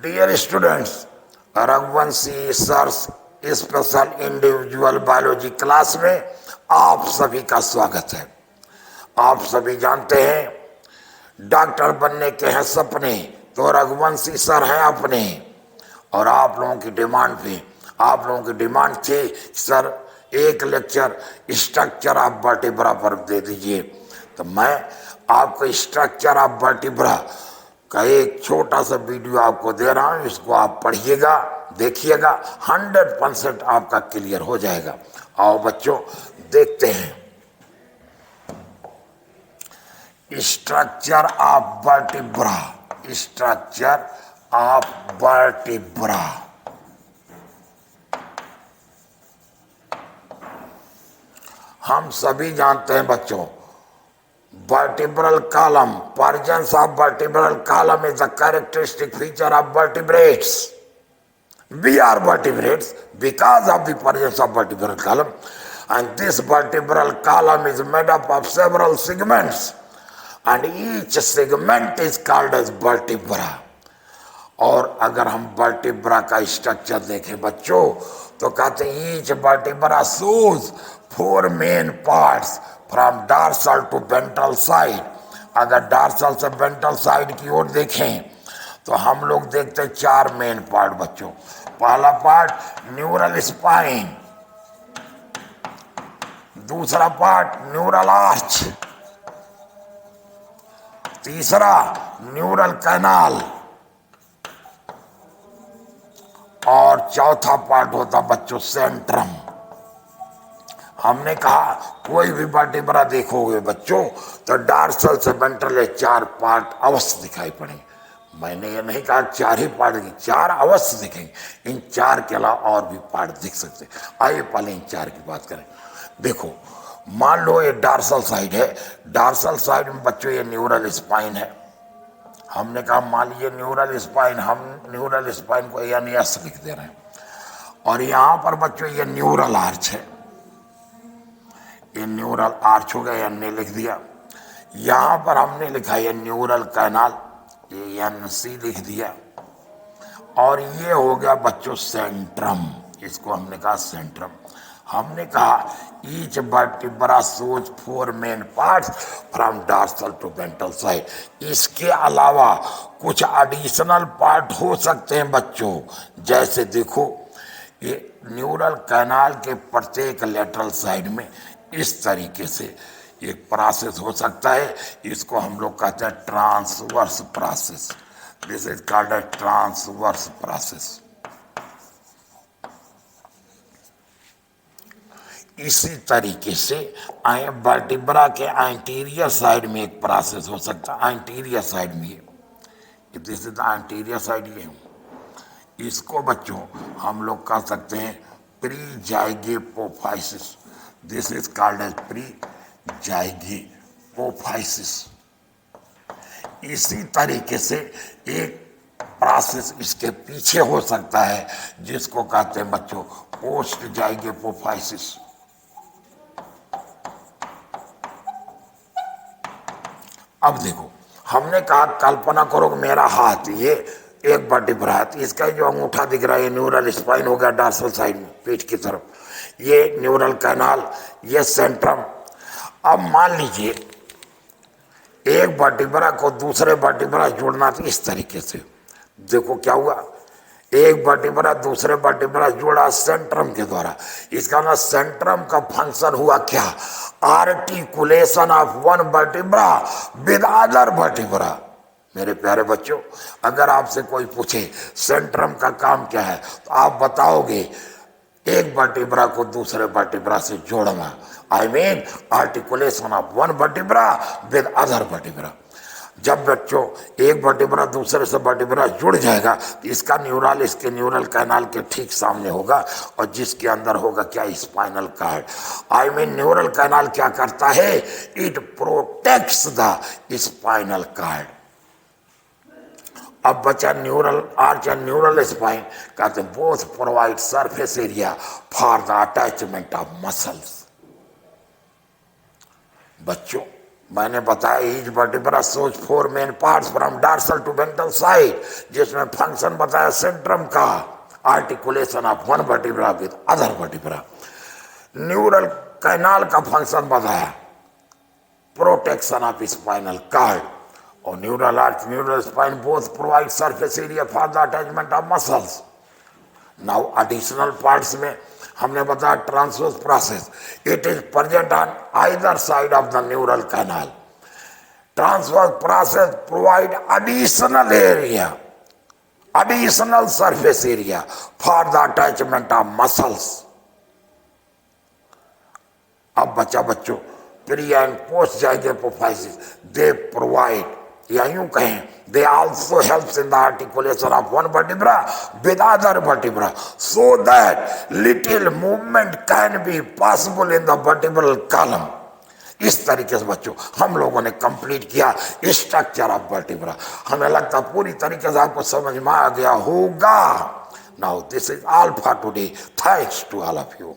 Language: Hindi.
Dear students, Raghuvanshi sir's special individual biology class में आप सभी का स्वागत है। आप सभी जानते हैं डॉक्टर बनने के हैं सपने, तो रघुवंशी सर हैं अपने। और आप लोगों की डिमांड पे, आप लोगों की डिमांड थी सर एक लेक्चर स्ट्रक्चर ऑफ वर्टिब्रा पर दे दीजिए, तो मैं आपको स्ट्रक्चर ऑफ वर्टिब्रा का एक छोटा सा वीडियो आपको दे रहा हूं। इसको आप पढ़िएगा, देखिएगा, 100% आपका क्लियर हो जाएगा। आओ बच्चों देखते हैं structure of vertebra. Structure of vertebra. हम सभी जानते हैं बच्चों, vertebral column, presence of vertebral column is a characteristic feature of vertebrates. We are vertebrates because of the presence of vertebral column, and this vertebral column is made up of several segments, and each segment is called as vertebra. और अगर हम वर्टिब्रा का स्ट्रक्चर देखें बच्चों, तो कहते हैं each vertebra shows 4 main parts from dorsal to ventral side. अगर डार्सल से वेंट्रल साइड की ओर देखें तो हम लोग देखते हैं 4 मेन पार्ट बच्चों। पहला पार्ट न्यूरल स्पाइन, दूसरा पार्ट न्यूरल आर्च, तीसरा न्यूरल कैनाल, और चौथा पार्ट होता बच्चों सेंट्रम। हमने कहा कोई भी वर्टिब्रा देखोगे बच्चों तो डार्सल से वेंट्रल 4 पार्ट अवश्य दिखाई पड़े। मैंने ये नहीं कहा 4 ही पार्ट, 4 अवश्य दिखेंगे। इन 4 के अलावा और भी पार्ट दिख सकते। आइए पहले इन 4 की बात करें। देखो, मान लो ये डार्सल साइड है। डार्सल साइड में बच्चों ये न्यूरल स्पाइन है। हमने कहा मान लीजिए न्यूरल स्पाइन, हम न्यूरल स्पाइन को NS लिख दे रहे हैं। और यहां पर बच्चों ये न्यूरल आर्च है, ये न्यूरल आर्च हो गया, NA लिख दिया। यहां पर हमने लिखा ये न्यूरल कैनाल, ये NC लिख दिया। और ये हो गया बच्चों सेंट्रम, इसको हमने कहा सेंट्रम। हमने कहा each vertebra shows 4 main parts from dorsal to ventral side. इसके अलावा कुछ एडिशनल पार्ट हो सकते हैं बच्चों, जैसे देखो ये न्यूरल कैनाल के प्रत्येक लेटरल साइड में इस तरीके से एक प्रोसेस हो सकता है। इसको हम लोग कहते हैं transverse process. This is called a transverse process. इसी तरीके से वर्टिब्रा के एंटीरियर साइड में एक प्रोसेस हो सकता है। एंटीरियर साइड में this is the anterior side, ये इसको बच्चों हम लोग कह सकते हैं prezygapophysis. This is called as prezygapophysis. इसी तरीके से एक प्रोसेस इसके पीछे हो सकता है जिसको कहते हैं बच्चों पोस्ट जाइगोपोफाइसिस। अब देखो, हमने कहा कल्पना करो कि मेरा हाथ ये एक वर्टिब्रा है, इसका जो अंगूठा दिख रहा है ये न्यूरल स्पाइन हो गया डार्सल साइड में पीठ की तरफ, ये न्यूरल कैनाल, ये सेंट्रम। अब मान लीजिए एक वर्टिब्रा को दूसरे वर्टिब्रा जोड़ना तो इस तरीके से देखो क्या हुआ, एक वर्टिब्रा दूसरे वर्टिब्रा जोड़ा सेंट्रम के द्वारा। इसका ना सेंट्रम का फंक्शन हुआ क्या, articulation of one vertebra with other vertebra. मेरे प्यारे बच्चों, अगर आपसे कोई पूछे सेंट्रम का काम क्या है तो आप बताओगे एक वर्टिब्रा को दूसरे वर्टिब्रा से जोड़ना। I mean articulation of one vertebra with other vertebra. जब बच्चों एक वर्टिब्रा दूसरे से वर्टिब्रा जुड़ जाएगा तो इसका न्यूरल इसके न्यूरल कैनाल के ठीक सामने होगा, और जिसके अंदर होगा क्या, spinal cord. I mean neural canal क्या करता है, it protects the spinal cord. अब बचा neural arch and neural spine, कहते हैं both provide surface area for the attachment of muscles. बच्चों मैंने बताया each vertebra shows 4 main parts from dorsal to ventral side, जिसमें फंक्शन बताया सेंट्रम का, articulation of one vertebra with other vertebra. Neural canal का फंक्शन बताया, प्रोटेक्शन ऑफ स्पाइनल कार्ड, और neural arch neural spine both provide surface area for the attachment of muscles. Now additional parts में हमने बताया transverse process, it is present on either side of the neural canal. Transverse process provide additional area, additional surface area for the attachment of muscles. अब बच्चों pre and post zygapophysis they provide, या यूं कहें they also helps in the articulation of one vertebra with other vertebra, so that little movement can be possible in the vertebral column। इस तरीके से बच्चों हम लोगों ने कंप्लीट किया स्ट्रक्चर ऑफ वर्टिब्रा। हमें लगता पूरी तरीके से आपको समझ में आ गया होगा। Now this is all for today, thanks to all of you.